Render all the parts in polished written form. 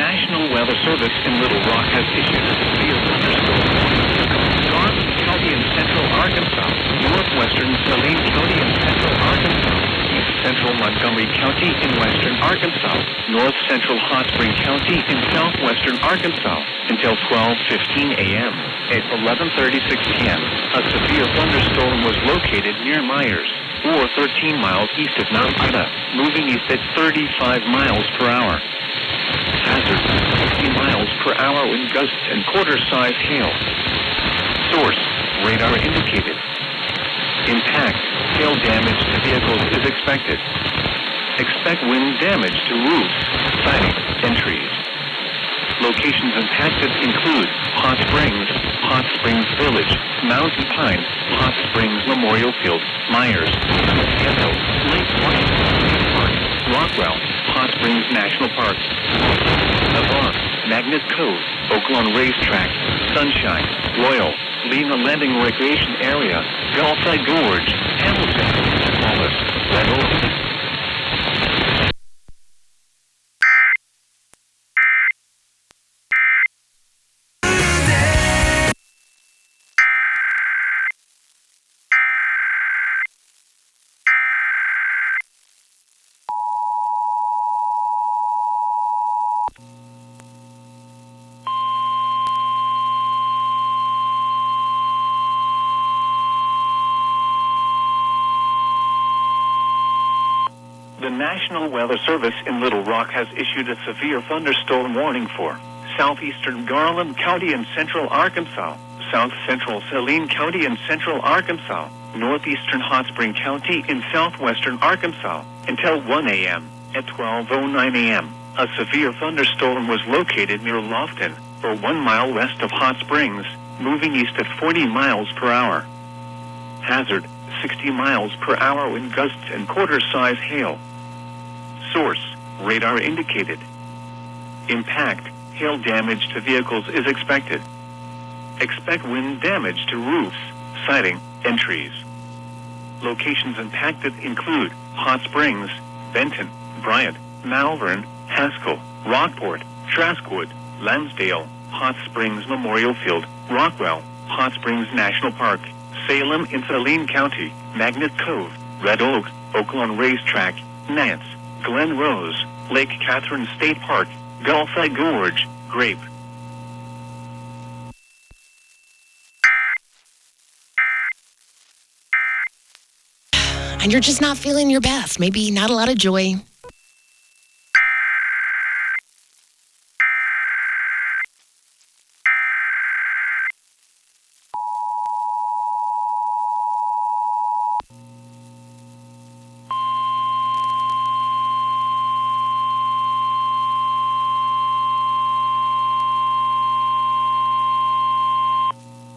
National Weather Service in Little Rock has issued a severe thunderstorm warning for Garland County in central Arkansas, northwestern Saline County in central Arkansas, east central Montgomery County in western Arkansas, north central Hot Spring County in southwestern Arkansas, until 12:15 a.m. At 11:36 p.m., a severe thunderstorm was located near Myers, or 13 miles east of Mount Ida, moving east at 35 miles per hour. Hazard, 60 miles per hour in gusts and quarter-size hail. Source, radar indicated. Impact, hail damage to vehicles is expected. Expect wind damage to roofs, siding, and trees. Locations impacted include Hot Springs Village, Mountain Pine, Hot Springs Memorial Field, Myers, Seattle, Lake Washington State Park, Rockwell, Hot Springs National Park, Avant, Magnet Cove, Oaklawn Racetrack, Sunshine, Royal, Lena Landing Recreation Area, Gulfside Gorge, Hamilton, Wallace, Red Oak. The National Weather Service in Little Rock has issued a severe thunderstorm warning for southeastern Garland County in central Arkansas, south central Saline County in central Arkansas, northeastern Hot Spring County in southwestern Arkansas, until 1 a.m. At 12:09 a.m., a severe thunderstorm was located near Lofton, or 1 mile west of Hot Springs, moving east at 40 miles per hour. Hazard, 60 miles per hour wind gusts and quarter-size hail. Source, radar indicated. Impact, hail damage to vehicles is expected. Expect wind damage to roofs, siding, and trees. Locations impacted include Hot Springs, Benton, Bryant, Malvern, Haskell, Rockport, Traskwood, Lansdale, Hot Springs Memorial Field, Rockwell, Hot Springs National Park, Salem in Saline County, Magnet Cove, Red Oak, Oaklawn Racetrack, Nance, Glen Rose, Lake Catherine State Park, Gulfside Gorge, Grape. And you're just not feeling your best. Maybe not a lot of joy.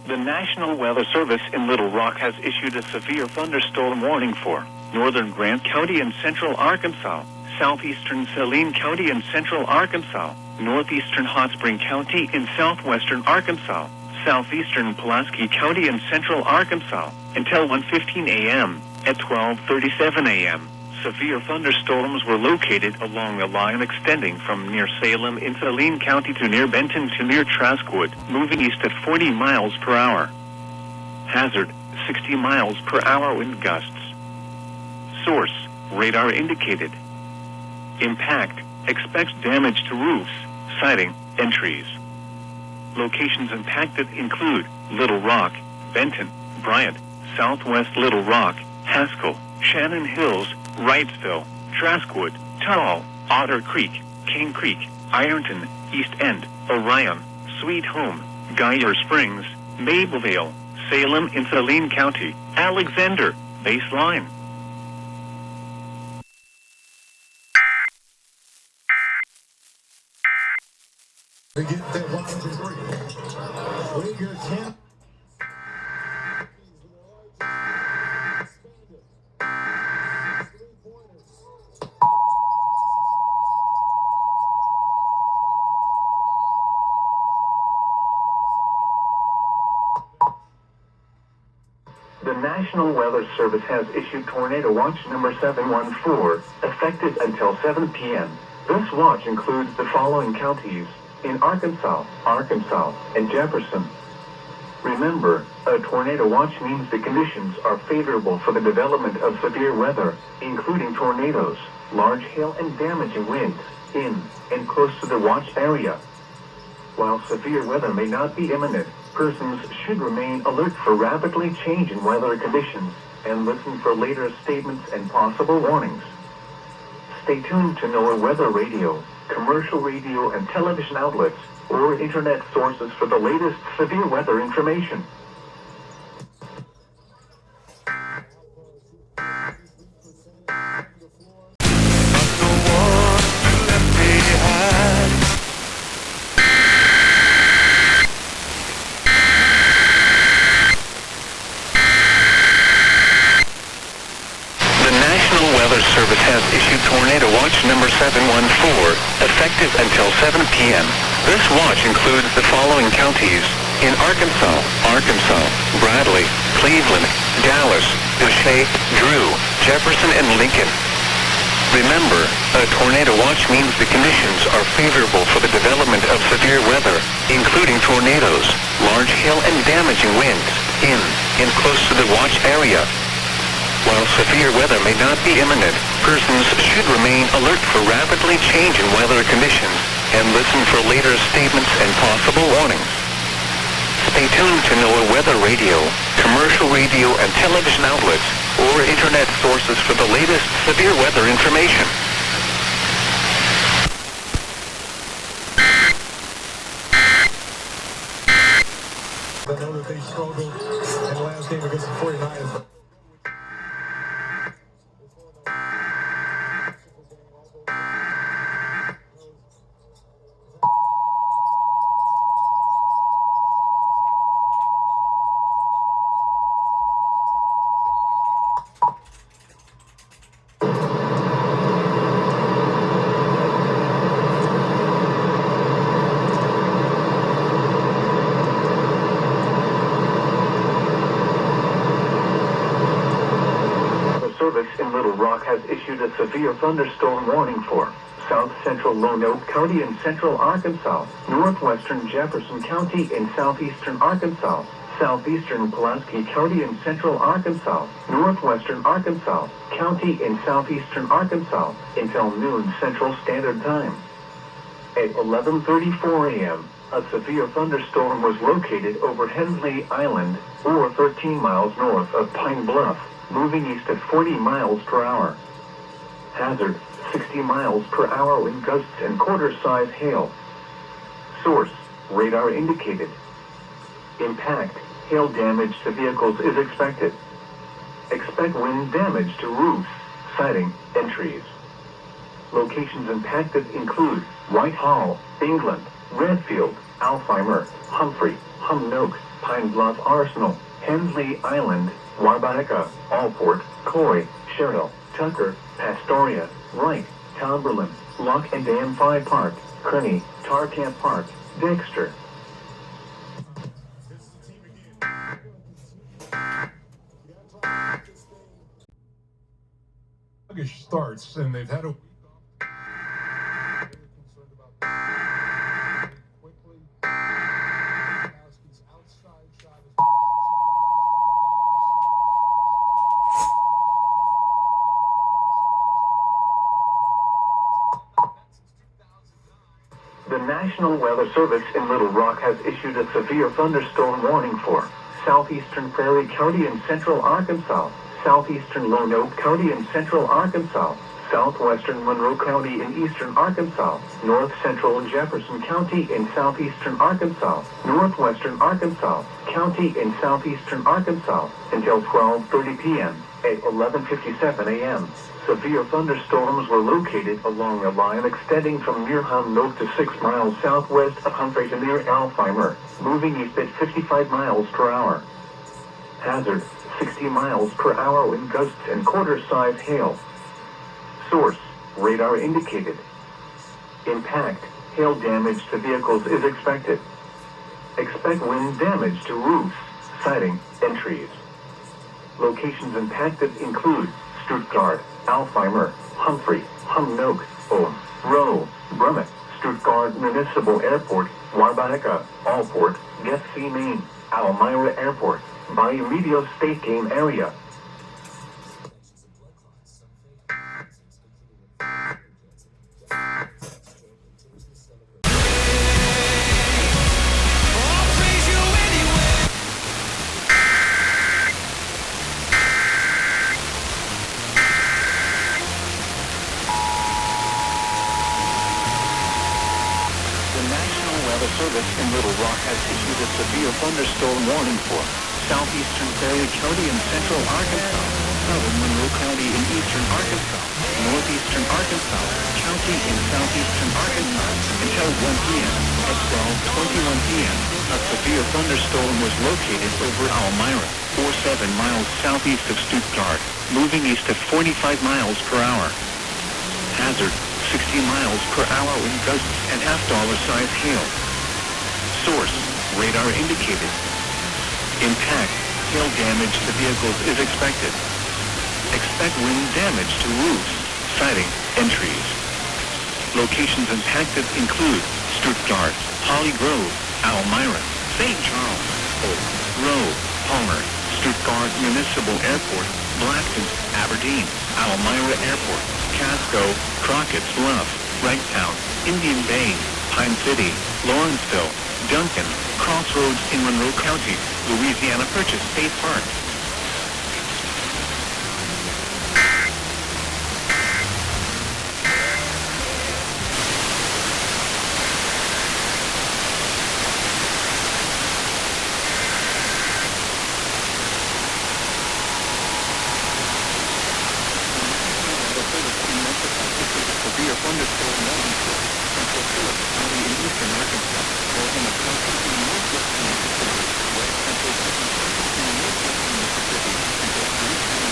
The National Weather Service in Little Rock has issued a severe thunderstorm warning for northern Grant County in central Arkansas, southeastern Saline County in central Arkansas, northeastern Hot Spring County in southwestern Arkansas, southeastern Pulaski County in central Arkansas, until 1:15 a.m. At 12:37 a.m., severe thunderstorms were located along a line extending from near Salem in Saline County to near Benton to near Traskwood, moving east at 40 miles per hour. Hazard, 60 miles per hour wind gusts. Source, radar indicated. Impact, expects damage to roofs, siding, and trees. Locations impacted include Little Rock, Benton, Bryant, Southwest Little Rock, Haskell, Shannon Hills, Wrightsville, Traskwood, Tall, Otter Creek, Cane Creek, Ironton, East End, Orion, Sweet Home, Geyer Springs, Mableville, Salem in Saline County, Alexander, Baseline. The National Weather Service has issued Tornado Watch number 714, effective until 7 p.m. This watch includes the following counties in Arkansas, and Jefferson. Remember, a tornado watch means the conditions are favorable for the development of severe weather, including tornadoes, large hail and damaging winds, in and close to the watch area. While severe weather may not be imminent, persons should remain alert for rapidly changing weather conditions and listen for later statements and possible warnings. Stay tuned to NOAA weather radio, commercial radio and television outlets, or internet sources for the latest severe weather information. Service has issued Tornado Watch number 714, effective until 7 p.m. This watch includes the following counties in Arkansas, Bradley, Cleveland, Dallas, Deshay, Drew, Jefferson, and Lincoln. Remember, a tornado watch means the conditions are favorable for the development of severe weather, including tornadoes, large hail, and damaging winds, in and close to the watch area. While severe weather may not be imminent, persons should remain alert for rapidly changing weather conditions and listen for later statements and possible warnings. Stay tuned to NOAA weather radio, commercial radio and television outlets, or internet sources for the latest severe weather information. I know that they struggled in the last game against the 49ers. In Little Rock has issued a severe thunderstorm warning for south central Lonoke County in central Arkansas, northwestern Jefferson County in southeastern Arkansas, southeastern Pulaski County in central Arkansas, northwestern Arkansas County in southeastern Arkansas until noon Central Standard Time. At 11:34 a.m., a severe thunderstorm was located over Hensley Island, or 13 miles north of Pine Bluff, moving east at 40 miles per hour. Hazard, 60 miles per hour wind gusts and quarter-size hail. Source, radar indicated. Impact, hail damage to vehicles is expected. Expect wind damage to roofs, siding, and trees. Locations impacted include Whitehall, England, Redfield, Alfheimer, Humphrey, Humnoke, Pine Bluff Arsenal, Hensley Island, Warbanica, Allport, Coy, Sherrill, Tucker, Pastoria, Wright, Tomberlin, Lock and Dam 5 Park, Kearney, Tar Camp Park, Dexter. Sluggish starts, and they've had a quickly. Outside shot is The National Weather Service in Little Rock has issued a severe thunderstorm warning for southeastern Prairie County in central Arkansas, southeastern Lonoke County in central Arkansas, southwestern Monroe County in eastern Arkansas, north central Jefferson County in southeastern Arkansas, northwestern Arkansas County in southeastern Arkansas until 12:30 p.m. At 11:57 a.m., severe thunderstorms were located along a line extending from near Humnoke to 6 miles southwest of Humphrey to near Alfheimer, moving east at 55 miles per hour. Hazard, 60 miles per hour wind gusts and quarter-size hail. Source, radar indicated. Impact, hail damage to vehicles is expected. Expect wind damage to roofs, siding, and trees. Locations impacted include Stuttgart, Alfheimer, Humphrey, Humnoke, Ulm, Row, Brummett, Stuttgart Municipal Airport, Warbacka, Allport, Getsy Main, Almira Airport, Bayou Medio State Game Area. The service in Little Rock has issued a severe thunderstorm warning for southeastern Prairie County in central Arkansas, southern Monroe County in eastern Arkansas, northeastern Arkansas County in southeastern Arkansas until 1 p.m. At 12:21 p.m., a severe thunderstorm was located over Almira, 7 miles southeast of Stuttgart, moving east at 45 miles per hour. Hazard, 60 miles per hour wind gusts and $half-size hail. Source, radar indicated. Impact, hail damage to vehicles is expected. Expect wind damage to roofs, siding, and trees. Locations impacted include Stuttgart, Holly Grove, Almira, St. Charles, Oak, Rowe, Palmer, Stuttgart Municipal Airport, Blackton, Aberdeen, Almira Airport, Casco, Crockett's Bluff, Wrighttown, Indian Bay, Pine City, Lawrenceville, Duncan, Crossroads in Monroe County, Louisiana Purchase State Park. Severe thunderstorm warning for central Phillips County in eastern Arkansas, Oklahoma County in northwestern Mississippi, west central Arkansas in northwestern Mississippi, until 3 p.m.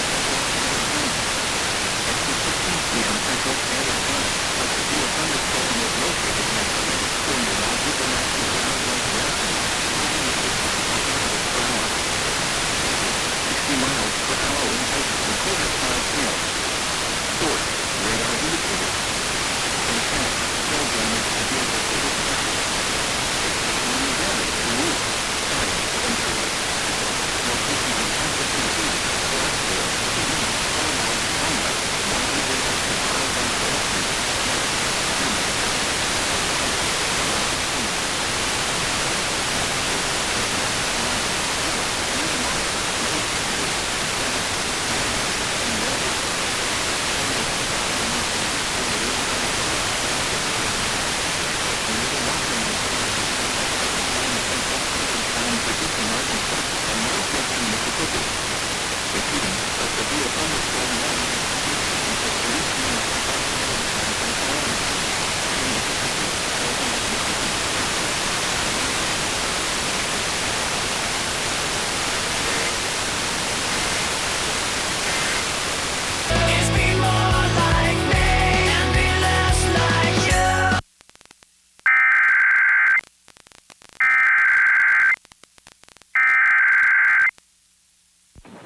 At 2:15 p.m. Central Standard Time, a severe thunderstorm was located next to the International Wildlife Refuge, moving at 60 miles per hour. 60 miles per hour wind gusts and quarter-size hail. Source, radar indicated. Impact, hail damage to vehicles is expected. Wind damage to roofs, siding, and trees. Locations impacted include Blacksville, Keene, Palmer, Palmer, Washington, and Wildlife Refuge.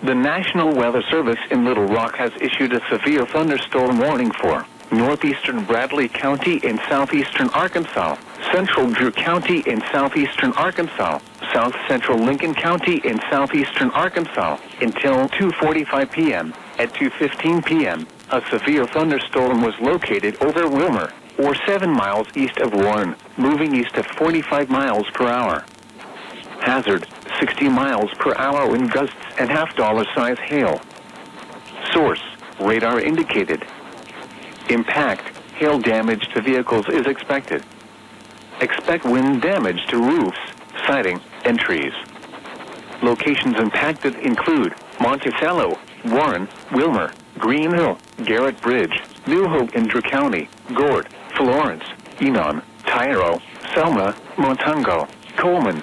The National Weather Service in Little Rock has issued a severe thunderstorm warning for northeastern Bradley County in southeastern Arkansas, central Drew County in southeastern Arkansas, south central Lincoln County in southeastern Arkansas, until 2:45 p.m. At 2:15 p.m., a severe thunderstorm was located over Wilmer, 7 miles east of Warren, moving east at 45 miles per hour. Hazard, 60 miles per hour wind gusts and $half-size hail. Source, radar indicated. Impact, hail damage to vehicles is expected. Expect wind damage to roofs, siding, and trees. Locations impacted include Monticello, Warren, Wilmer, Green Hill, Garrett Bridge, New Hope in Drew County, Gord, Florence, Enon, Tyro, Selma, Montungo, Coleman.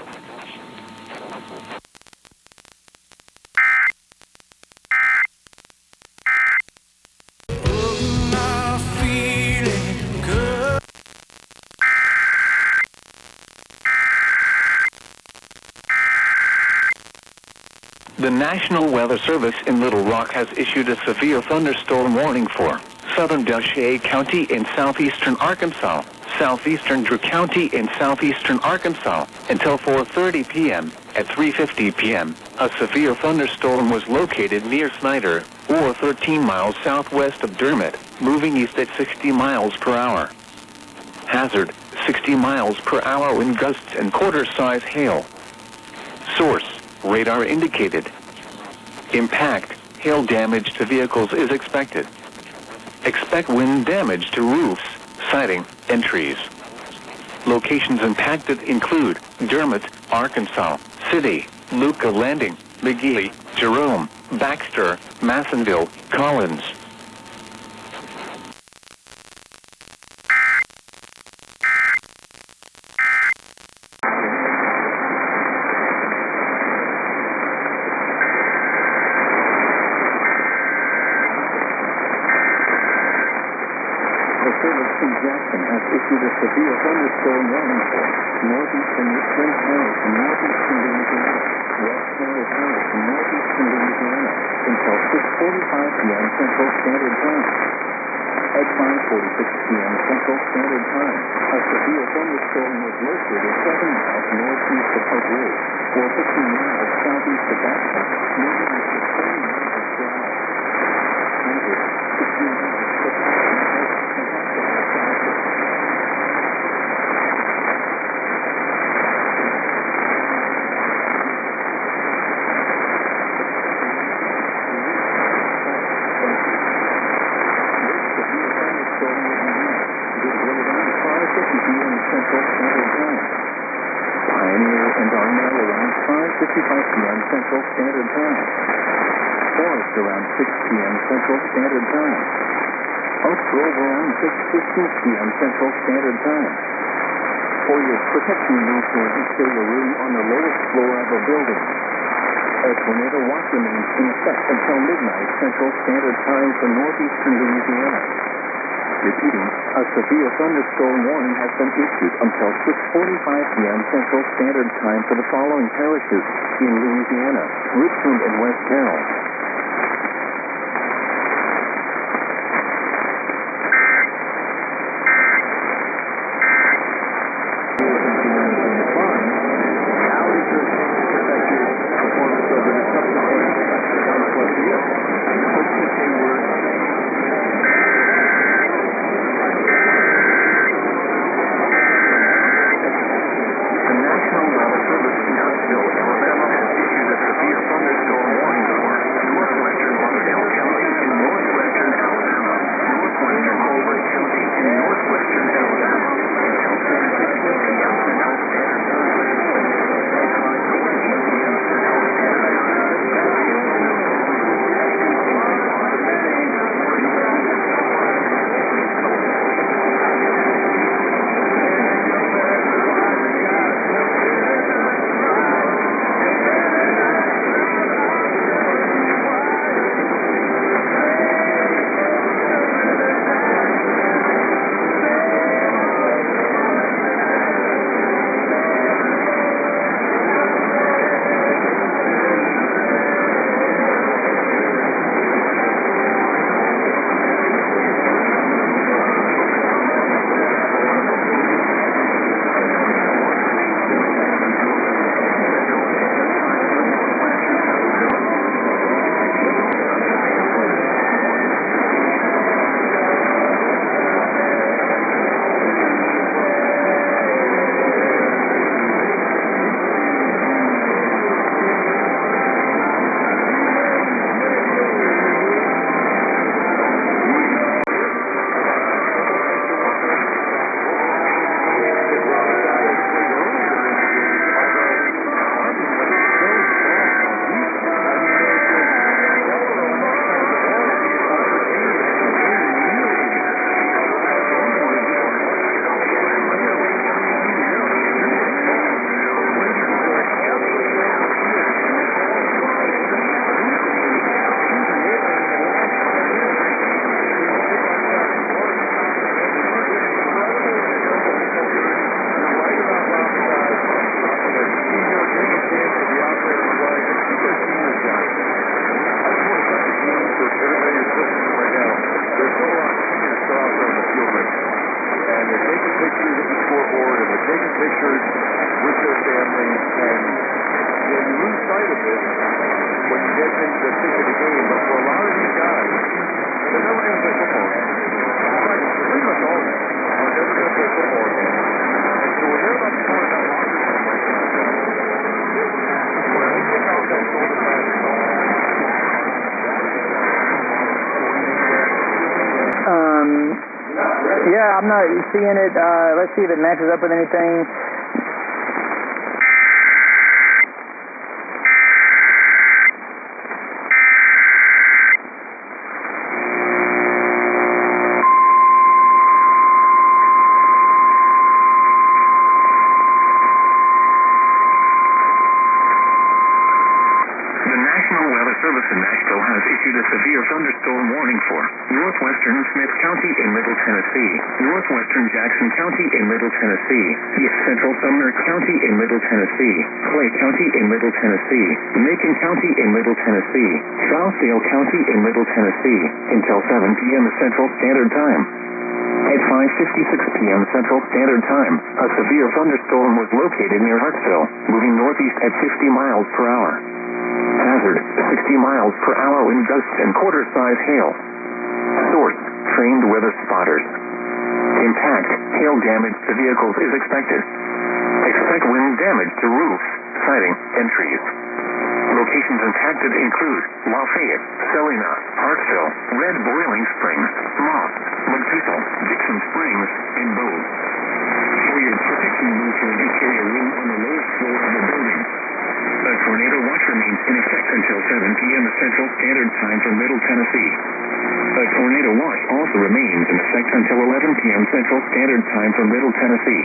The National Weather Service in Little Rock has issued a severe thunderstorm warning for southern Deshaies County in southeastern Arkansas, southeastern Drew County in southeastern Arkansas, until 4:30 p.m. At 3:50 p.m., a severe thunderstorm was located near Snyder, or 13 miles southwest of Dermot, moving east at 60 miles per hour. Hazard, 60 miles per hour wind gusts and quarter-size hail. Source, radar indicated. Impact, hail damage to vehicles is expected. Expect wind damage to roofs, siding, and trees. Locations impacted include Dermot, Arkansas, City, Luca Landing, McGee, Jerome, Baxter, Massonville, Collins. The service from Jackson has issued a severe thunderstorm warning for northeastern Richmond County to northeastern Louisiana, West County County to northeastern Louisiana until 6:45 p.m. Central Standard Time. At 5:46 p.m. Central Standard Time, a severe thunderstorm was located 7 miles northeast of Hope Ridge, or 15 miles southeast of Baxter, moving east at 20 miles per hour. Hazard, 60 miles per hour. Pioneer and Arnell around 5:55 p.m. Central Standard Time. Forest around 6 p.m. Central Standard Time. Oak Grove around 6:15 p.m. Central Standard Time. For your protection, you need to install a room on the lowest floor of a building. A tornado watch remains in effect until midnight Central Standard Time for northeastern Louisiana. Repeating, a severe thunderstorm warning has been issued until 6:45 p.m. Central Standard Time for the following parishes in Louisiana: Richmond and West Carroll. pictures with their families, and you lose sight of it when you get into the thick of the game. But for a lot of these guys, they're never going to play football again. In fact, pretty much all of them are never going to play football again. And so when they're about to go in that locker room like that, when they take out that shoulder pad and all, yeah, I'm not seeing it. Let's see if it matches up with anything. The National Weather Service in Nashville has issued a severe thunderstorm warning for northwestern Smith County in Middle Tennessee, northwestern Jackson County in Middle Tennessee, east central Sumner County in Middle Tennessee, Clay County in Middle Tennessee, Macon County in Middle Tennessee, Southdale County in Middle Tennessee, until 7 p.m. Central Standard Time. At 5:56 p.m. Central Standard Time, a severe thunderstorm was located near Hartsville, moving northeast at 60 miles per hour. Hazard, 60 miles per hour wind gusts and quarter-size hail. Source, trained weather spotters. Impact, hail damage to vehicles is expected. Expect wind damage to roofs, siding, and trees. Locations impacted include Lafayette, Salina, Hartsville, Red Boiling Springs, Moss, McChrystal, Dixon Springs, and Bow. For your protection, move to an exterior room on the lowest floor of the building. A tornado watch remains in effect until 7 p.m. Central Standard Time for Middle Tennessee. A tornado watch also remains in effect until 11 p.m. Central Standard Time for Middle Tennessee.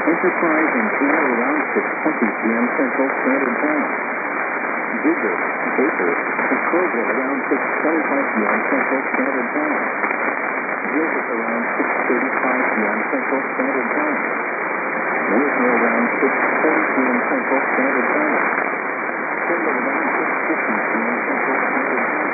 Enterprise and Channel around 6:20 p.m. Central Standard Time. Vigor, Baker, and Kroger around 6:25 p.m. Central Standard Time. Visit around 6:35 p.m. Central Standard Time. Whitney around 6:40 p.m. Central Standard Time. Kendall around 6:50 p.m. Central Standard Time.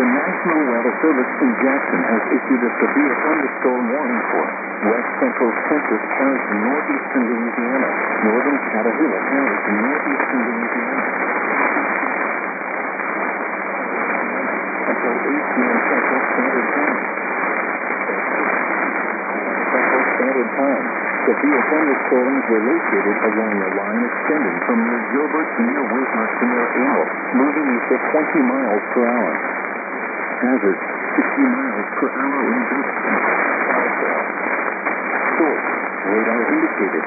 The National Weather Service in Jackson has issued a severe thunderstorm warning for west central Census Parish in northeastern Louisiana, northern Catahoula Parish in northeastern Louisiana, until 8 p.m. Central Standard Time. Central Standard Time. Severe thunderstorms were located along a line extending from near Gilbert near Whitmer to near Abel, moving east at 20 miles per hour. Hazard, 60 miles per hour in Boston. Source, radar indicated.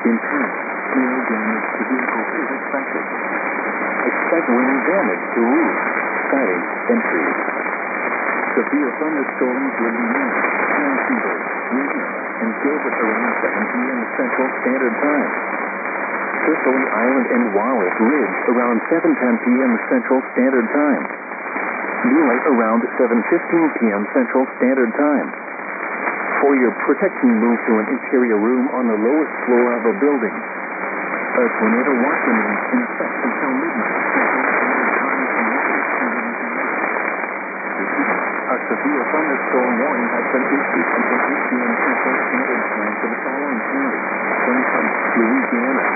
Intent, snow damage to vehicles is expected. Expect wind damage to roofs, siding, and trees. Severe thunderstorms will be near Hansonburg, Whitmer, and Gilbert around 7 p.m. Central Standard Time. Sicily Island and Wallace Ridge around 7:10 p.m. Central Standard Time. Daylight around 7:15 p.m. Central Standard Time. For your protection, move to an interior room on the lowest floor of a building. A tornado watch remains in effect until midnight Central Standard Time. A severe thunderstorm warning has been issued until 8 p.m. Central Standard Time for the following counties: Franklin, Louisiana.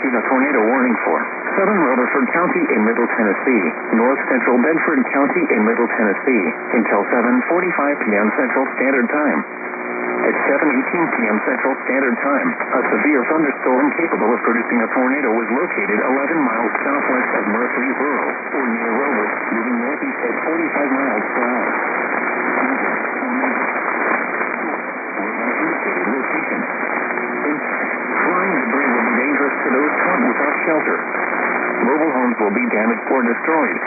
A tornado warning for southern Rutherford County in Middle Tennessee, north central Bedford County in Middle Tennessee, until 7:45 p.m. Central Standard Time. At 7:18 p.m. Central Standard Time, a severe thunderstorm capable of producing a tornado was located 11 miles southwest of Murfreesboro, or near Rover, moving northeast at 45 miles per hour. Location. Flying debris will be dangerous to those caught without shelter. Mobile homes will be damaged or destroyed.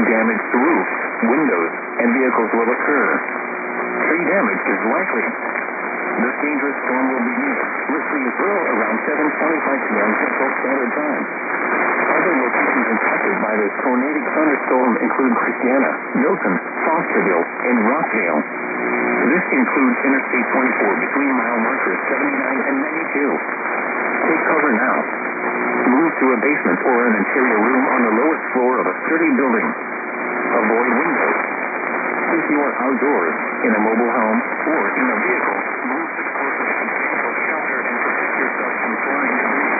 Damage to roofs, windows, and vehicles will occur. Tree damage is likely. This dangerous storm will be near Murfreesboro around 7:25 p.m. Central Standard Time. Other locations impacted by this tornadic thunderstorm include Christiana, Milton, Fosterville, and Rockdale. This includes Interstate 24 between mile markers 79 and 92. Take cover now. Move to a basement or an interior room on the lowest floor of a sturdy building. Avoid windows. If you are outdoors, in a mobile home, or in a vehicle, move to the closest substantial shelter and protect yourself from flying debris.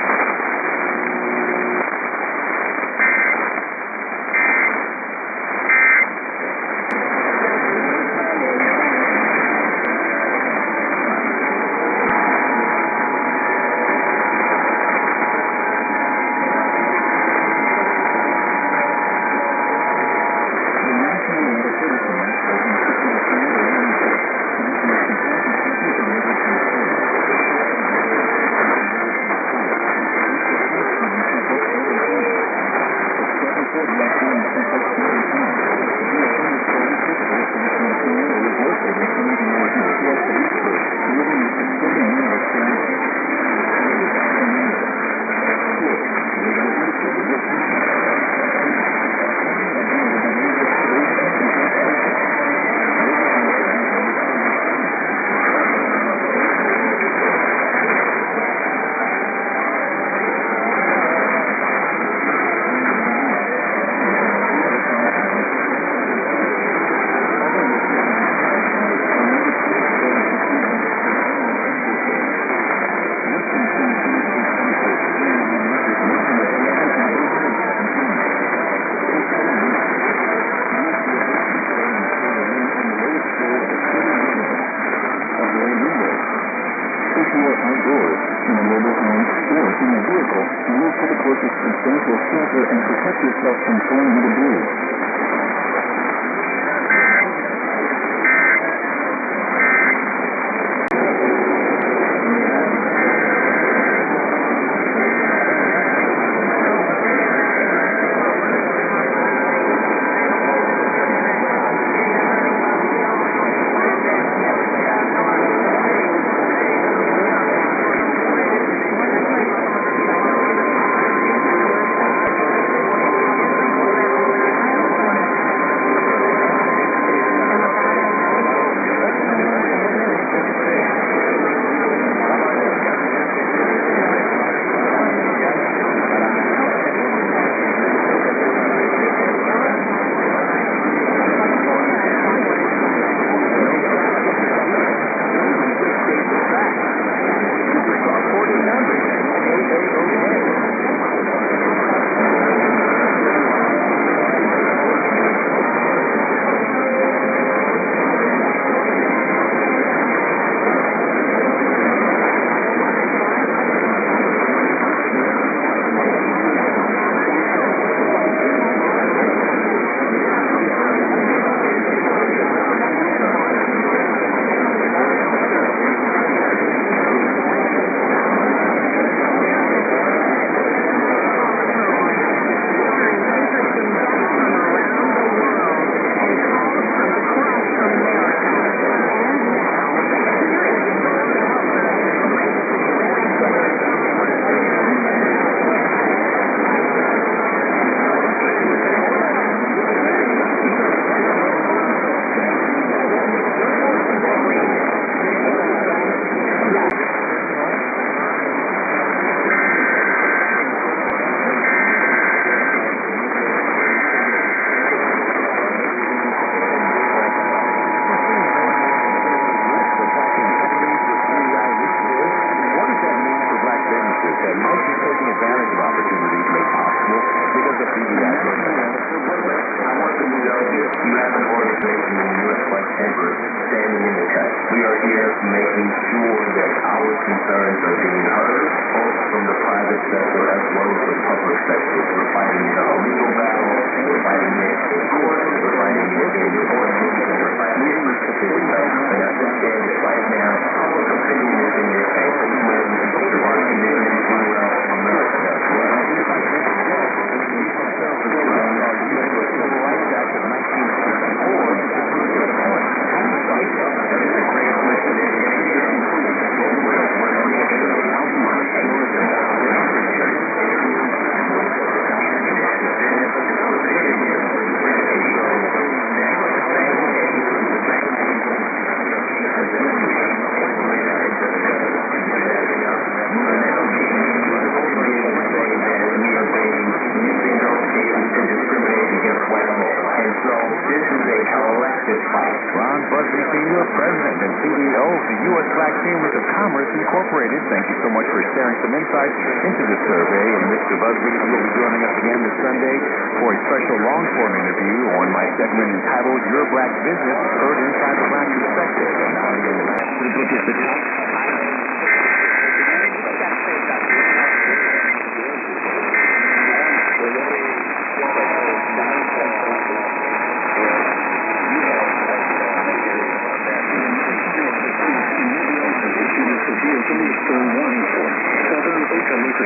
Incorporated, thank you so much for sharing some insights into the survey. And Mr. Busby will be joining us again this Sunday for a special long-form interview on my segment entitled Your Black Business, Heard Inside the Black Perspective. And now let's look at the top.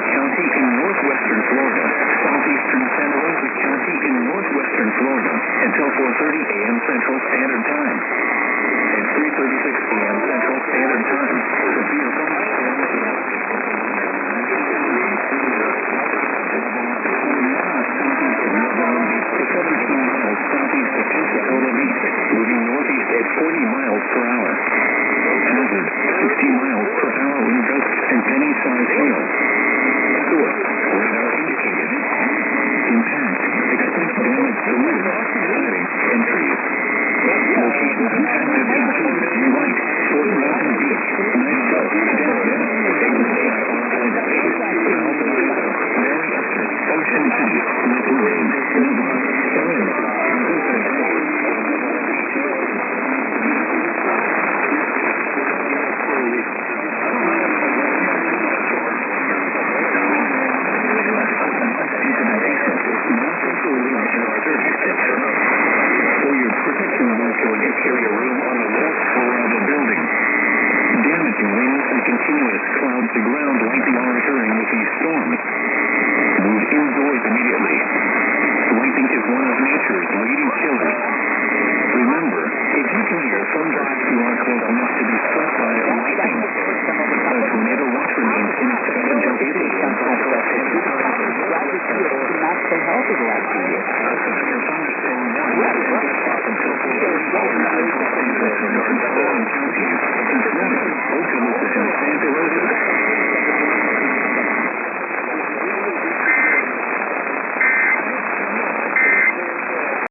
County in northwestern Florida, southeastern Santa Rosa County in northwestern Florida, until 4:30 a.m. Central Standard Time. At 3:36 p.m. Central Standard Time, severe to 17 miles southeast of Pensacola Beach, moving northeast at 40 miles per hour. Hazard, 60 miles per hour wind gusts and penny-sized hail. Source, radar indicated. Impact, expect damage to roofs, siding, and trees. Locations impacted include White, Fort Mountain Beach, Nitro, Delta, Exit Mary Esther, Ocean City, McLean, Newbern, Ellen, For your protection, make sure you carry a room on the fourth floor of a building. Damaging winds and continuous cloud to ground